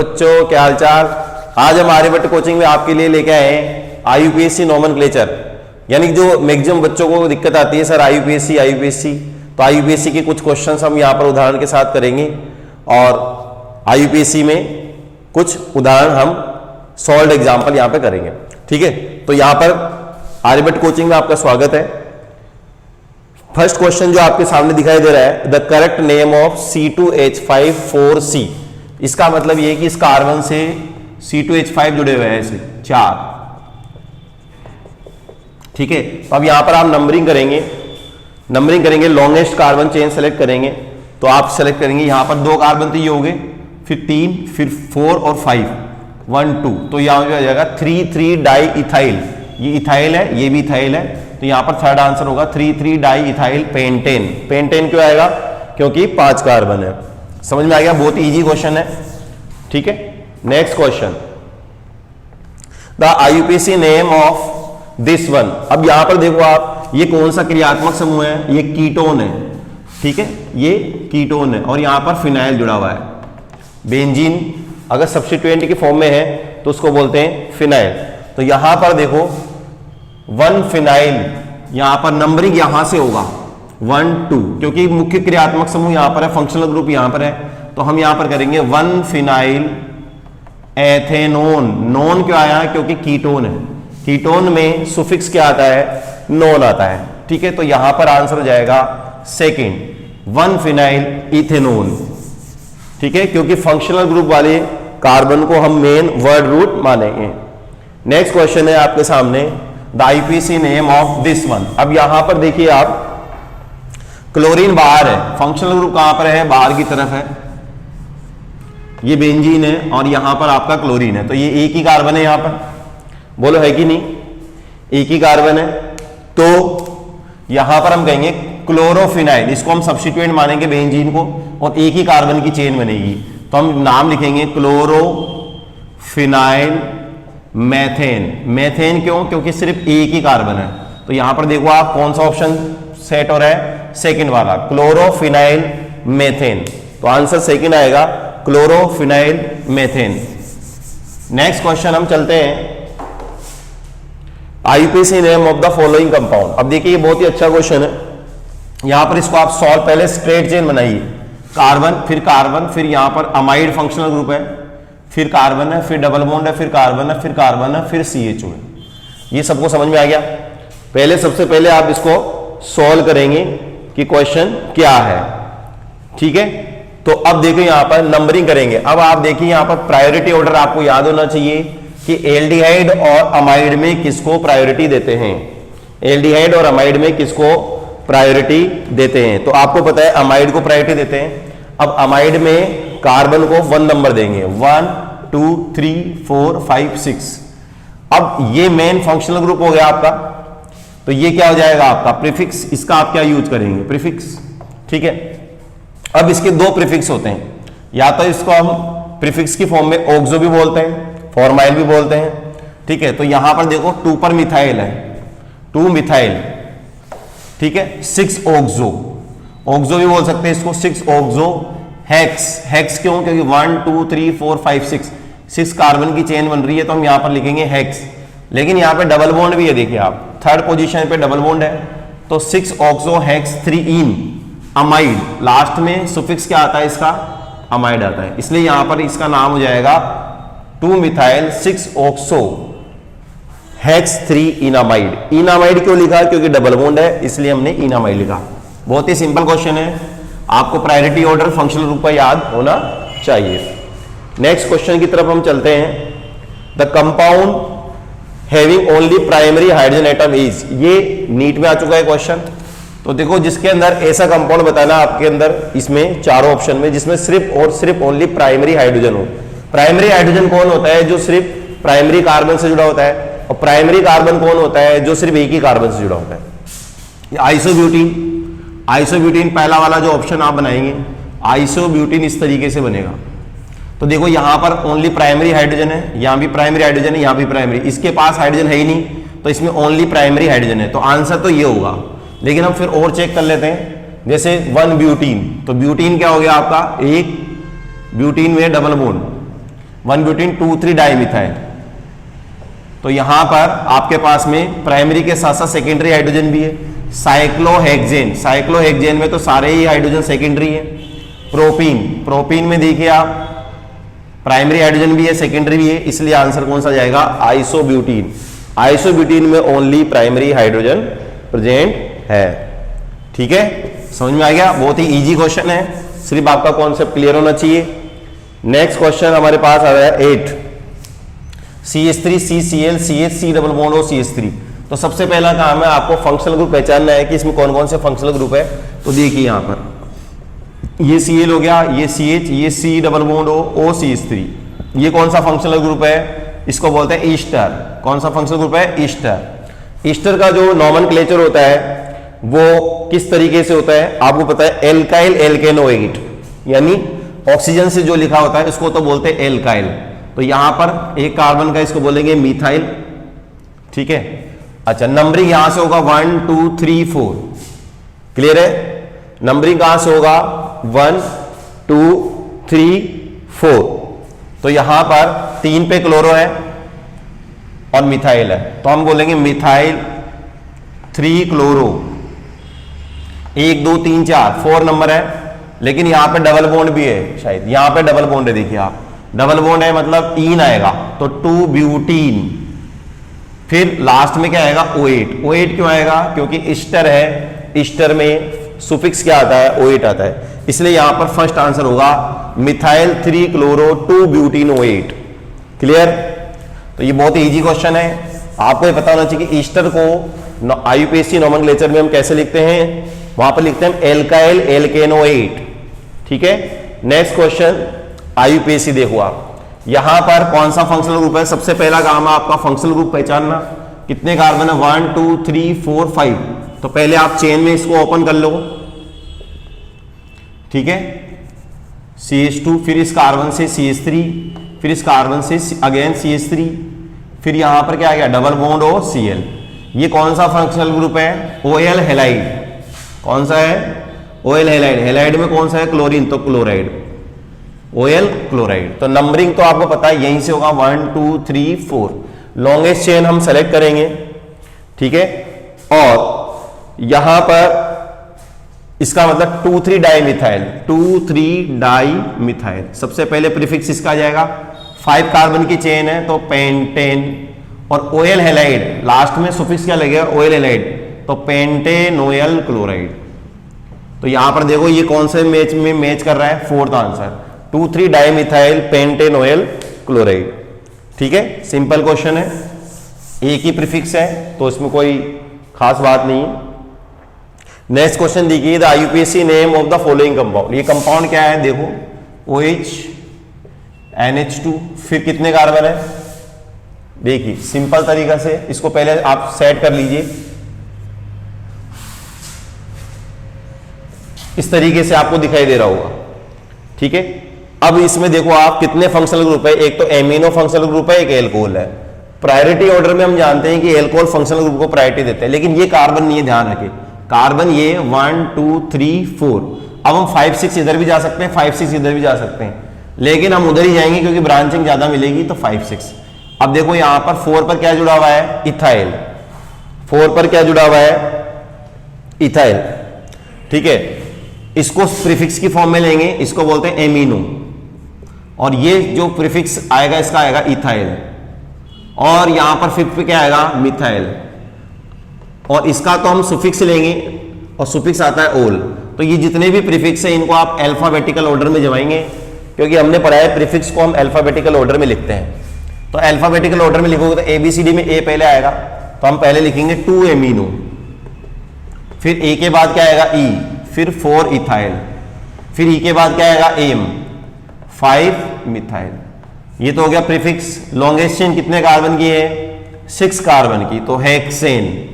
बच्चों क्या हालचाल। आज हम आर्यभट्ट कोचिंग में आपके लिए लेके आए हैं आईयूपीएससी नोमेनक्लेचर, यानी कि जो मैक्सिमम बच्चों को दिक्कत आती है सर आईयूपीएससी, तो आईयूपीएससी के कुछ क्वेश्चंस हम यहाँ पर उदाहरण के साथ करेंगे और आईयूपीएससी में कुछ उदाहरण हम सॉल्व एग्जाम्पल यहाँ पे करेंगे। ठीक है, तो यहाँ पर आर्यभट्ट कोचिंग में आपका स्वागत है। फर्स्ट क्वेश्चन जो आपके सामने दिखाई दे रहा है, the correct name of C2H5 इसका मतलब ये कि इस कार्बन से C2H5 जुड़े हुए हैं ऐसे 4। ठीक है, तो अब यहां पर आप नंबरिंग करेंगे, लॉन्गेस्ट कार्बन चेन सेलेक्ट करेंगे। तो आप सेलेक्ट करेंगे यहां पर 2 कार्बन तो ये हो गए, फिर 3, फिर 4 और 5, 1 2, तो यहां पे आ जाएगा 3 डाई इथाइल। ये इथाइल है, ये भी इथाइल है, तो यहां पर थर्ड आंसर होगा 3 डाई इथाइल पेंटेन। पेंटेन क्यों आएगा? क्योंकि 5 कार्बन है। समझ में आ गया? बहुत इजी क्वेश्चन है। ठीक है, next question, the आईयूपीएससी name of this one. अब यहां पर देखो आप, ये कौन सा क्रियात्मक समूह है? ये कीटोन है। ठीक है, ये कीटोन है और यहां पर फिनाइल जुड़ा हुआ है। बेंजीन अगर सब्स्टिट्यूएंट की फॉर्म में है तो उसको बोलते हैं फिनाइल। तो यहां पर देखो 1 फिनाइल, यहां पर नंबरिंग यहां से होगा 1 2, क्योंकि मुख्य क्रियात्मक समूह यहां पर है, फंक्शनल ग्रुप यहां पर है, तो हम यहां पर करेंगे 1 फिनाइल एथेनोन। नोन क्यों आया? क्योंकि कीटोन है। कीटोन में सुफिक्स क्या आता है? नोन आता है। ठीक है, तो यहां पर आंसर हो जाएगा सेकंड 1 फिनाइल इथेनोन। ठीक है, क्योंकि फंक्शनल ग्रुप वाले कार्बन को हम मेन वर्ड रूट मानेंगे। नेक्स्ट क्वेश्चन है आपके सामने, the आईयूपीएससी name of this one. अब यहां पर देखिए आप, क्लोरीन बाहर है, फंक्शनल ग्रुप कहां पर है? बाहर की तरफ है। ये बेंजीन है और यहां पर आपका क्लोरीन है, तो ये एक ही कार्बन है। यहां पर बोलो है कि नहीं? एक ही कार्बन है, तो यहां पर हम कहेंगे क्लोरोफिनाइल। इसको हम सब्स्टिट्यूएंट मानेंगे बेंजीन को, और एक ही कार्बन की चेन बनेगी, तो हम नाम लिखेंगे क्लोरोफिनाइल मेथेन। मेथेन क्यों? क्योंकि सिर्फ एक ही कार्बन है। तो यहां पर देखो आप, कौन सा ऑप्शन सेट हो रहा है? सेकंड वाला, क्लोरोफिनाइल मेथेन। तो आंसर सेकंड आएगा, क्लोरोफिनाइल मेथेन। नेक्स्ट क्वेश्चन हम चलते हैं, आईयूपीएससी name of the following compound. अब देखिए ये बहुत ही अच्छा क्वेश्चन है। यहां पर इसको आप सॉल्व, पहले स्ट्रेट चेन बनाइए, कार्बन, फिर यहां पर अमाइड फंक्शनल ग्रुप है, फिर कार्बन है, फिर डबल बॉन्ड है, फिर कार्बन है, फिर कार्बन है, फिर CH2 है। ये सबको समझ में आ गया? पहले सबसे पहले आप इसको सॉल्व करेंगे कि क्वेश्चन क्या है। ठीक है, तो अब देखिए यहां पर नंबरिंग करेंगे। अब आप देखिए यहां पर प्रायोरिटी ऑर्डर आपको याद होना चाहिए कि एल्डिहाइड और अमाइड में किसको प्रायोरिटी देते हैं। एल्डिहाइड और अमाइड में किसको प्रायोरिटी देते हैं? तो आपको पता है अमाइड को प्रायोरिटी देते हैं। अब अमाइड में कार्बन को 1 नंबर देंगे, 1 2 3 4 5 6। अब ये मेन फंक्शनल ग्रुप हो गया आपका, तो ये क्या हो जाएगा आपका? प्रीफिक्स। इसका आप क्या यूज करेंगे? प्रीफिक्स। ठीक है, अब इसके 2 प्रीफिक्स होते हैं, या तो इसको हम प्रीफिक्स की फॉर्म में ऑक्सो भी बोलते हैं, फॉर्माइल भी बोलते हैं। ठीक है, तो यहां पर देखो 2 पर मिथाइल है, 2 मिथाइल। ठीक है, 6 ऑक्सो, ऑक्सो भी बोल सकते हैं इसको, 6 ऑक्सो हेक्स। हेक्स क्यों? क्योंकि 1 2 3 4 5 6 कार्बन की चेन बन रही है, तो हम यहां पर लिखेंगे हेक्स। लेकिन यहां पे डबल बॉन्ड भी है, देखिए आप, थर्ड पोजीशन पे डबल बॉन्ड है, तो 6 ऑक्सो हेक्स 3 इन अमाइड। लास्ट में सुफिक्स क्या आता है इसका? अमाइड आता है, इसलिए यहां पर इसका नाम हो जाएगा 2 मिथाइल 6 ऑक्सो हेक्स 3 इनामाइड। इनामाइड क्यों लिखा? क्योंकि डबल बॉन्ड है, इसलिए हमने इनामाइड लिखा। बहुत ही सिंपल क्वेश्चन है, आपको प्रायोरिटी ऑर्डर फंक्शनल ग्रुप का याद होना चाहिए। नेक्स्ट क्वेश्चन की तरफ हम चलते हैं, the compound having only primary hydrogen atom is. ये नीट में आ चुका है क्वेश्चन। तो देखो, जिसके अंदर ऐसा कंपाउंड बताना आपके अंदर, इसमें चारों ऑप्शन में, जिसमें सिर्फ और सिर्फ ओनली प्राइमरी हाइड्रोजन हो। प्राइमरी हाइड्रोजन कौन होता है? जो सिर्फ प्राइमरी कार्बन से जुड़ा होता है। और प्राइमरी कार्बन कौन होता है? जो सिर्फ एक ही कार्बन से जुड़ा होता है। आइसोब्यूटीन। आइसोब्यूटीन पहला वाला जो ऑप्शन आप बनाएंगे, आइसोब्यूटीन इस तरीके से बनेगा। तो देखो यहां पर ओनली प्राइमरी हाइड्रोजन है, यहां भी प्राइमरी हाइड्रोजन है, यहां भी प्राइमरी, इसके पास हाइड्रोजन है ही नहीं, तो इसमें ओनली प्राइमरी हाइड्रोजन है। तो आंसर तो ये होगा। लेकिन हम फिर और चेक कर लेते हैं, जैसे 1 ब्यूटीन, तो ब्यूटीन क्या हो गया आपका? एक ब्यूटीन में डबल बॉन्ड, 1 ब्यूटीन 2,3 डाइमिथाइल। तो यहां पर आपके पास में प्राइमरी के साथ साथ सेकेंडरी हाइड्रोजन भी है। साइक्लोहेक्सेन, साइक्लोहेक्सेन में तो सारे ही हाइड्रोजन सेकेंडरी है। प्रोपीन, प्रोपीन में देखिए आप प्राइमरी हाइड्रोजन भी है सेकेंडरी भी है, इसलिए आंसर कौन सा जाएगा? आइसोब्यूटीन। आइसोब्यूटीन में ओनली प्राइमरी हाइड्रोजन प्रेजेंट है। ठीक है, समझ में आ गया? बहुत ही इजी क्वेश्चन है, सिर्फ आपका कॉन्सेप्ट क्लियर होना चाहिए। नेक्स्ट क्वेश्चन हमारे पास आ रहा है 8, CH3 CCl CH C double bond और CH3। तो सबसे पहला काम है आपको फंक्शनल ग्रुप पहचानना है कि इसमें कौन कौन से फंक्शनल ग्रुप है। तो देखिए यहां पर ये Cl हो गया, ये CH, ये C double bond O CH3। ये कौन सा फंक्शनल ग्रुप है? इसको बोलते हैं ईस्टर। कौन सा फंक्शनल ग्रुप है? ईस्टर। ईस्टर का जो नॉमेनक्लेचर होता है वो किस तरीके से होता है आपको पता है? एल्काइल एल्केनोइड, यानी ऑक्सीजन से जो लिखा होता है इसको तो बोलते हैं एल्काइल। तो यहां पर एक कार्बन का इसको बोलेंगे मिथाइल। ठीक है, अच्छा नंबरिंग यहां से होगा 1 2 3 4। क्लियर है? नंबरिंग कहां से होगा? 1 2 3 4। तो यहां पर 3 पे क्लोरो है और मिथाइल है, तो हम बोलेंगे मिथाइल 3 क्लोरो। 1 2 3 4 4 नंबर है, लेकिन यहां पे डबल बॉन्ड भी है, शायद यहां पे डबल बॉन्ड है। देखिए आप, डबल बॉन्ड है मतलब ईन आएगा, तो 2 ब्यूटीन। फिर लास्ट में क्या आएगा? OH। OH क्यों आएगा? क्योंकि ईस्टर है, ईस्टर में सुफिक्स क्या आता है? OH आता है, इसलिए यहां पर फर्स्ट आंसर होगा methyl 3 chloro 2 butene OH। Clear? तो ये बहुत ही इजी क्वेश्चन है, आपको ये पता होना चाहिए कि ईस्टर को IUPAC नोमेनक्लेचर में हम कैसे लिखते हैं। वहां पर लिखते हैं एल्काइल एल्केनोइड। ठीक है, नेक्स्ट क्वेश्चन IUPAC देखो आप, यहां पर कौन सा फंक्शनल ग्रुप है? सबसे पहला काम है आपका फंक्शनल ग्रुप पहचानना। कितने कार्बन है? 1 2 3 4 5। तो पहले आप चेन में इसको ओपन कर लो। ठीक है, CH2, फिर इस कार्बन से CH3, फिर इस कार्बन से अगेन CH3, फिर यहां पर क्या आ गया? Double bond O Cl। ये कौन सा फंक्शनल ग्रुप है? OL halide. कौन सा है? OL halide. हैलाइड में कौन सा है? क्लोरीन, तो क्लोराइड, OL क्लोराइड। तो नंबरिंग तो आपको पता है यहीं से होगा 1 2 3 4। लॉन्गेस्ट चेन हम सेलेक्ट करेंगे। ठीक है, और यहां पर इसका मतलब 2,3 डाइमिथाइल, 2,3 डाइमिथाइल। सबसे पहले प्रीफिक्स इसका आ जाएगा। 5 कार्बन की चेन है तो पेंटेन, और OL हैलाइड लास्ट में सुफिक्स क्या लगेगा? OL हैलाइड, तो पेंटेनोयल क्लोराइड। तो यहां पर देखो ये कौन से मैच में मैच कर रहा है? Fourth answer 2,3 dimethyl pentanoyl chloride. ठीक है, सिंपल क्वेश्चन है, एक ही प्रीफिक्स है तो इसमें कोई खास बात नहीं है। नेक्स्ट क्वेश्चन देखिए, the IUPAC name of the following compound. ये कंपाउंड क्या है? देखो OH NH2, फिर कितने कार्बन है? देखिए सिंपल तरीका से इसको पहले आप सेट कर लीजिए। इस तरीके से आपको दिखाई दे रहा होगा। ठीक है, अब इसमें देखो आप कितने फंक्शनल ग्रुप है। एक तो एमिनो फंक्शनल ग्रुप है, एक एल्कोहल है। प्रायोरिटी ऑर्डर में हम जानते हैं कि एल्कोहल फंक्शनल ग्रुप को प्रायोरिटी देते हैं, लेकिन ये कार्बन नहीं है, ध्यान रखें। कार्बन ये 1 2 3 4। अब हम 5 6 इधर भी जा सकते हैं, 5 6 इधर भी जा सकते हैं, लेकिन हम उधर ही जाएंगे क्योंकि ब्रांचिंग ज्यादा मिलेगी, तो 5 6। अब देखो यहां पर 4 पर क्या जुड़ा हुआ है? इथाइल। 4 पर क्या जुड़ा हुआ है? इथाइल। ठीक है, इसको प्रीफिक्स की फॉर्म में लेंगे, इसको बोलते हैं एमिनो, और ये जो प्रीफिक्स आएगा इसका आएगा इथाइल, और यहां पर फिफ्थ पे क्या आएगा? मिथाइल, और इसका तो हम सुफिक्स लेंगे और सुफिक्स आता है ओल। तो ये जितने भी प्रीफिक्स हैं इनको आप अल्फाबेटिकल ऑर्डर में जमाएंगे, क्योंकि हमने पढ़ा है प्रीफिक्स को हम अल्फाबेटिकल ऑर्डर में लिखते हैं। तो अल्फाबेटिकल ऑर्डर में लिखोगे तो ABCD में A पहले आएगा, तो हम पहले लिखेंगे 2 एमिनो, फिर A के बाद क्या आएगा? E, फिर 4 इथाइल, फिर E के बाद क्या आएगा? M, 5 methyl. ये तो हो गया प्रीफिक्स। लॉन्गेस्ट चेन कितने कार्बन की है? 6 कार्बन की, तो हेक्सेन।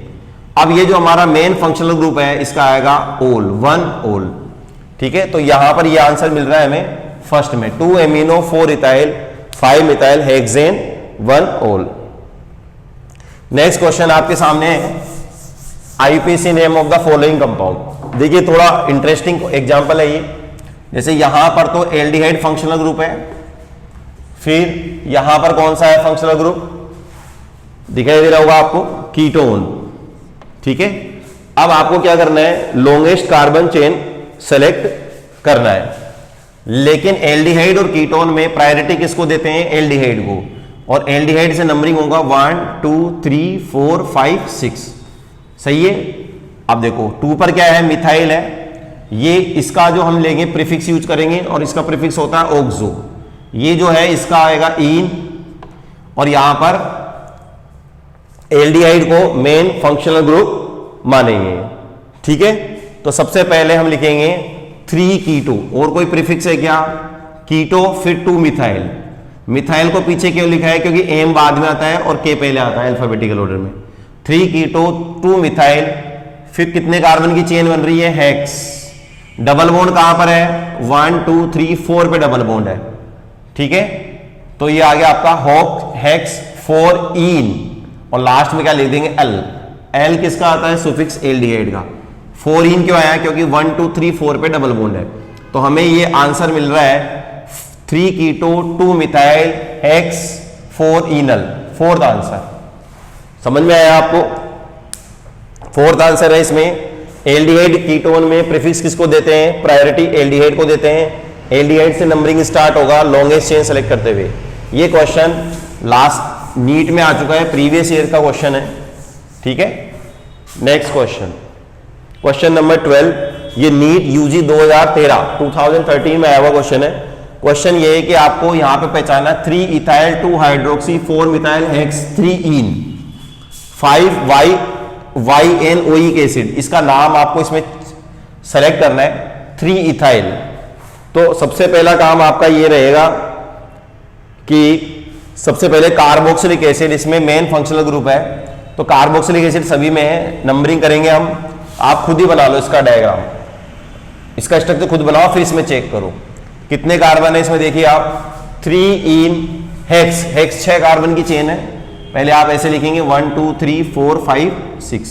अब ये जो हमारा मेन फंक्शनल ग्रुप है इसका आएगा ओल, 1 ओल। ठीक है, तो यहां पर ये आंसर मिल रहा है हमें फर्स्ट में, 2 एमिनो 4 इथाइल 5 मिथाइल हेक्सेन 1 ओल। नेक्स्ट क्वेश्चन आपके सामने है, IUPAC name of the following compound. देखिए थोड़ा इंटरेस्टिंग एग्जांपल है ये। जैसे यहां पर तो एल्डिहाइड फंक्शनल ग्रुप है, फिर यहां पर कौन सा है फंक्शनल ग्रुप, दिखाई दे रहा होगा आपको, कीटोन। ठीक है, अब आपको क्या करना है, लॉन्गेस्ट कार्बन चेन सेलेक्ट करना है। लेकिन एल्डिहाइड और कीटोन में प्रायोरिटी किसको देते हैं, एल्डिहाइड को, और एल्डिहाइड से नंबरिंग होगा 1 2 3 4 5 6। सही है। अब देखो 2 पर क्या है, मिथाइल है, ये इसका जो हम लेंगे प्रीफिक्स यूज करेंगे और इसका प्रीफिक्स होता है ऑक्सो। ये जो है इसका आएगा इन, और यहां पर एल्डिहाइड को मेन फंक्शनल ग्रुप मानेंगे। ठीक है, तो सबसे पहले हम लिखेंगे 3 कीटो, और कोई प्रीफिक्स है क्या, कीटो, फिर 2 मिथाइल। मिथाइल को पीछे क्यों लिखा है, क्योंकि एम बाद में आता है और के पहले आता है अल्फाबेटिकल ऑर्डर में। 3 कीटो 2 मिथाइल, फिर कितने कार्बन की चेन बन रही है, हेक्स। डबल बॉन्ड कहां पर है, 1 2 3 4 पे डबल बॉन्ड है। ठीक है, तो ये आ गया आपका हॉक हेक्स 4 इन, और लास्ट में क्या लिख देंगे, एल। एल किसका आता है, सुफिक्स एल्डिहाइड का। 4 इन क्यों आया, क्योंकि 1 2 3 4 पे डबल बॉन्ड है। तो हमें ये आंसर मिल रहा है 3 कीटो 2 मिथाइल हेक्स 4 इनल, फोर्थ आंसर। समझ में आया आपको, फोर्थ आंसर है इसमें। एल्डिहाइड कीटोन में प्रीफिक्स किसको देते हैं, प्रायोरिटी एल्डिहाइड को देते हैं। एल्डिहाइड से नंबरिंग स्टार्ट होगा लॉन्गेस्ट चेन सेलेक्ट करते हुए। ये क्वेश्चन लास्ट नीट में आ चुका है, प्रीवियस ईयर का क्वेश्चन है। ठीक है, नेक्स्ट क्वेश्चन, क्वेश्चन नंबर 12। ये नीट यूजी 2013 में आया हुआ क्वेश्चन है। क्वेश्चन ये है कि आपको यहां पे पहचाना 3 इथाइल 2 हाइड्रोक्सी 4 मिथाइल हेक्स 3 इन 5 YNOइक एसिड। इसका नाम आपको इसमें सेलेक्ट करना है, 3 इथाइल। तो सबसे पहला काम आपका ये रहेगा कि सबसे पहले कार्बोक्सिलिक एसिड, इसमें मेन फंक्शनल ग्रुप है, तो कार्बोक्सिलिक एसिड सभी में है। नंबरिंग करेंगे हम, आप खुद ही बना लो इसका डायग्राम, इसका स्ट्रक्चर खुद बनाओ, फिर इसमें चेक करो कितने कार्बन है इसमें। देखिए आप 3 इन हेक्स, हेक्स 6 कार्बन की चेन है। पहले आप ऐसे लिखेंगे 1 2 3 4 5 6।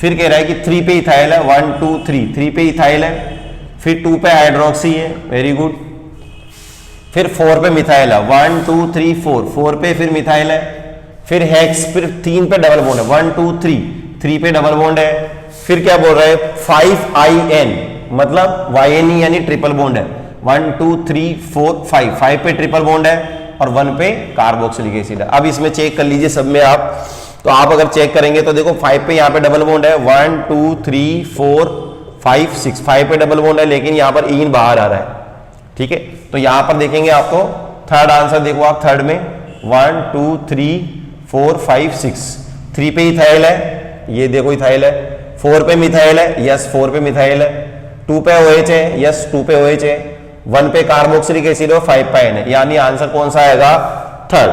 फिर कह रहा है कि 3 पे इथाइल है, 1 2 3 पे इथाइल है, फिर 2 पे हाइड्रोक्सी है, वेरी गुड। फिर 4 पे मिथाइल है, 1 2 3 4 पे फिर मिथाइल है, फिर हेक्स, फिर 3 पे डबल बॉन्ड है, 1 2 3 पे डबल बॉन्ड है। फिर क्या बोल रहा है, 5IN, मतलब YNE यानी ट्रिपल बॉन्ड है। 1 2 3 4 5 पे ट्रिपल बॉन्ड है और 1 पे कार्बोक्सिलिक एसिड है। अब इसमें चेक कर लीजिए सब में आप, तो आप अगर चेक करेंगे तो देखो 5 पे यहाँ पे डबल बॉन्ड है, 1 2 3 4 5 6, 5 पे डबल बॉन्ड है, लेकिन यहाँ पर इन बाहर आ रहा है। ठीक है, तो यहाँ पर देखेंगे आपको थर्ड आंसर, देखो आप थर्ड में 1 2 3 4 5 6, 3 पे इथाइल है, ये देखो इथाइल है। 4 पे मिथाइल है, यस 4 पे मिथाइल है। 2 पे OH है, यस 2 पे OH है। 1 पे कार्बोक्सिलिक एसिड और 5 पे N है, यानी आंसर कौन सा आएगा, थर्ड।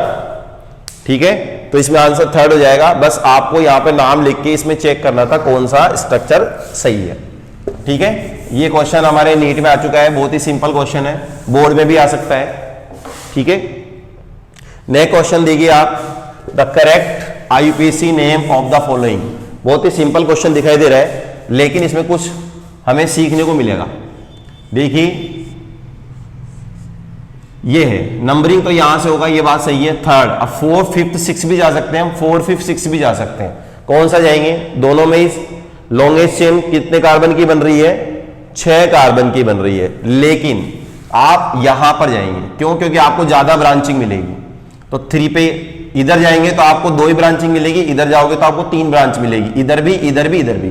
ठीक है, तो इसमें आंसर थर्ड हो जाएगा। बस आपको यहाँ पे नाम लिख के इसमें चेक करना था कौन सा स्ट्रक्चर सही है। ठीक है, ये क्वेश्चन हमारे नीट में आ चुका है, बहुत ही सिंपल क्वेश्चन है, बोर्ड में भी आ सकता है। ठीक है, नेक्स्ट क्वेश्चन देखिए आप, the correct IUPAC name of the following. बहुत ही सिंपल क्वेश्चन दिखाई दे रहा है, लेकिन इसमें कुछ हमें सीखने को मिलेगा। देखिए ये है नंबरिंग, तो यहां से होगा, ये बात सही है, थर्ड। अब 4 5 6 भी जा सकते हैं हम, 4 5 6 भी जा सकते हैं। कौन सा जाएंगे, दोनों में लॉन्गेस्ट चेन कितने कार्बन की बन रही है, 6 कार्बन की बन रही है। लेकिन आप यहां पर जाएंगे, क्यों, क्योंकि आपको ज्यादा ब्रांचिंग मिलेगी। तो 3 पे इधर जाएंगे तो आपको 2 ही ब्रांचिंग मिलेगी, इधर जाओगे तो आपको 3 ब्रांच मिलेगी, इधर भी इधर भी इधर भी।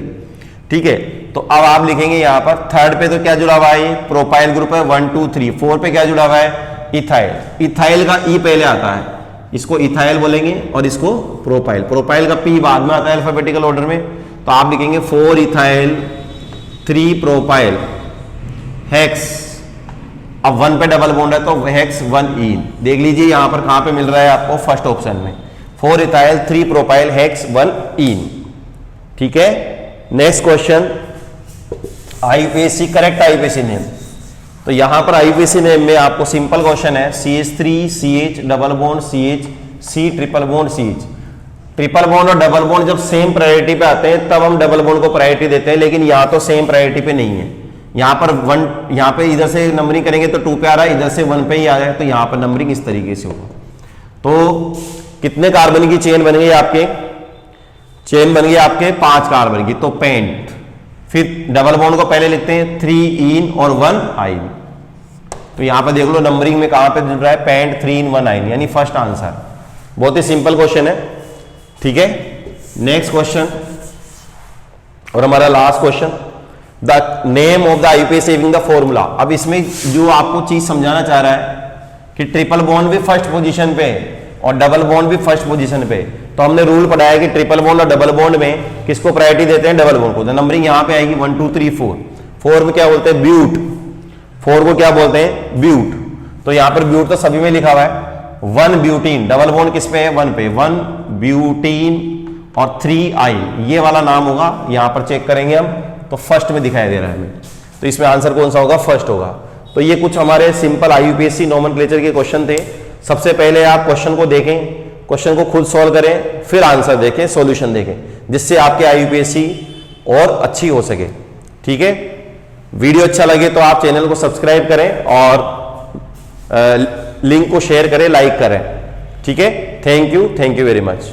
ठीक है, तो अब आप लिखेंगे यहां पर थर्ड पे तो क्या जुड़ा हुआ है, प्रोपाइल ग्रुप है 1 2 3। 4 पे क्या जुड़ा हुआ है, इथाइल। इथाइल का ई पहले आता है, इसको इथाइल बोलेंगे, और इसको प्रोपाइल। प्रोपाइल का पी बाद में आता है अल्फाबेटिकल ऑर्डर में, तो आप लिखेंगे 4 इथाइल 3 प्रोपाइल हेक्स। अब 1 पे डबल बॉन्ड है तो हेक्स 1 इन। देख लीजिए यहां पर कहां पे मिल रहा है आपको, फर्स्ट ऑप्शन में 4 इथाइल 3 प्रोपाइल हेक्स 1 इन। ठीक है, next question, IUPAC correct IUPAC name. तो यहां पर IUPAC नेम में आपको सिंपल क्वेश्चन है, CH3 CH double bond CH C triple bond CH। Triple bond और डबल बॉन्ड जब सेम प्रायोरिटी पे आते हैं तब हम डबल बॉन्ड को प्रायोरिटी देते हैं, लेकिन यहां तो सेम प्रायोरिटी पे नहीं है। यहां पर 1, यहां पे इधर से नंबरिंग करेंगे तो 2 पे आ रहा है, इधर से 1 पे ही आ रहा है, तो यहां पर नंबरिंग इस तरीके से होगा। तो कितने कार्बन की चेन बन गई आपके? चेन बन गई आपके 5 कार्बन की। तो पेंट, फिर डबल बॉन्ड को पहले लिखते हैं 3 इन और 1 आइन। तो यहां पर देख लो नंबरिंग में कहां पे जुड़ रहा है, पेंट 3 इन 1 आइन, यानी फर्स्ट आंसर। बहुत ही सिंपल क्वेश्चन है, ठीक है। नेक्स्ट क्वेश्चन और हमारा last question, the name of the IUPAC saving the formula. अब इसमें जो आपको चीज समझाना चाह रहा है कि ट्रिपल बॉन्ड भी फर्स्ट पोजीशन पे और डबल बॉन्ड भी फर्स्ट पोजीशन पे, तो हमने रूल पढ़ा है कि ट्रिपल बॉन्ड और डबल बॉन्ड में किसको प्रायोरिटी देते हैं? डबल बॉन्ड को। तो नंबरिंग यहां पे आएगी 1 2 3 4। 4 में क्या बोलते हैं? ब्यूट। 4 को क्या बोलते हैं? ब्यूट। तो यहां पर ब्यूट तो सभी में लिखा हुआ है। 1 ब्यूटीन, डबल बॉन्ड किस पे है? 1 पे। 1 ब्यूटीन और 3 आइन, ये वाला नाम होगा। यहां पर चेक करेंगे हम, तो फर्स्ट में दिखाई दे रहा है हमें, तो इसमें आंसर कौन सा होगा? फर्स्ट होगा। तो ये कुछ हमारे सिंपल आईयूपीएसी नोमेनक्लेचर के क्वेश्चन थे। सबसे पहले आप क्वेश्चन को देखें, क्वेश्चन को खुद सॉल्व करें, फिर आंसर देखें, सॉल्यूशन देखें, जिससे आपके आईयूपीएसी और अच्छी हो सके, ठीक है। वीडियो अच्छा लगे तो आप चैनल को सब्सक्राइब करें और लिंक को शेयर करें, लाइक करें, ठीक है। Thank you very much.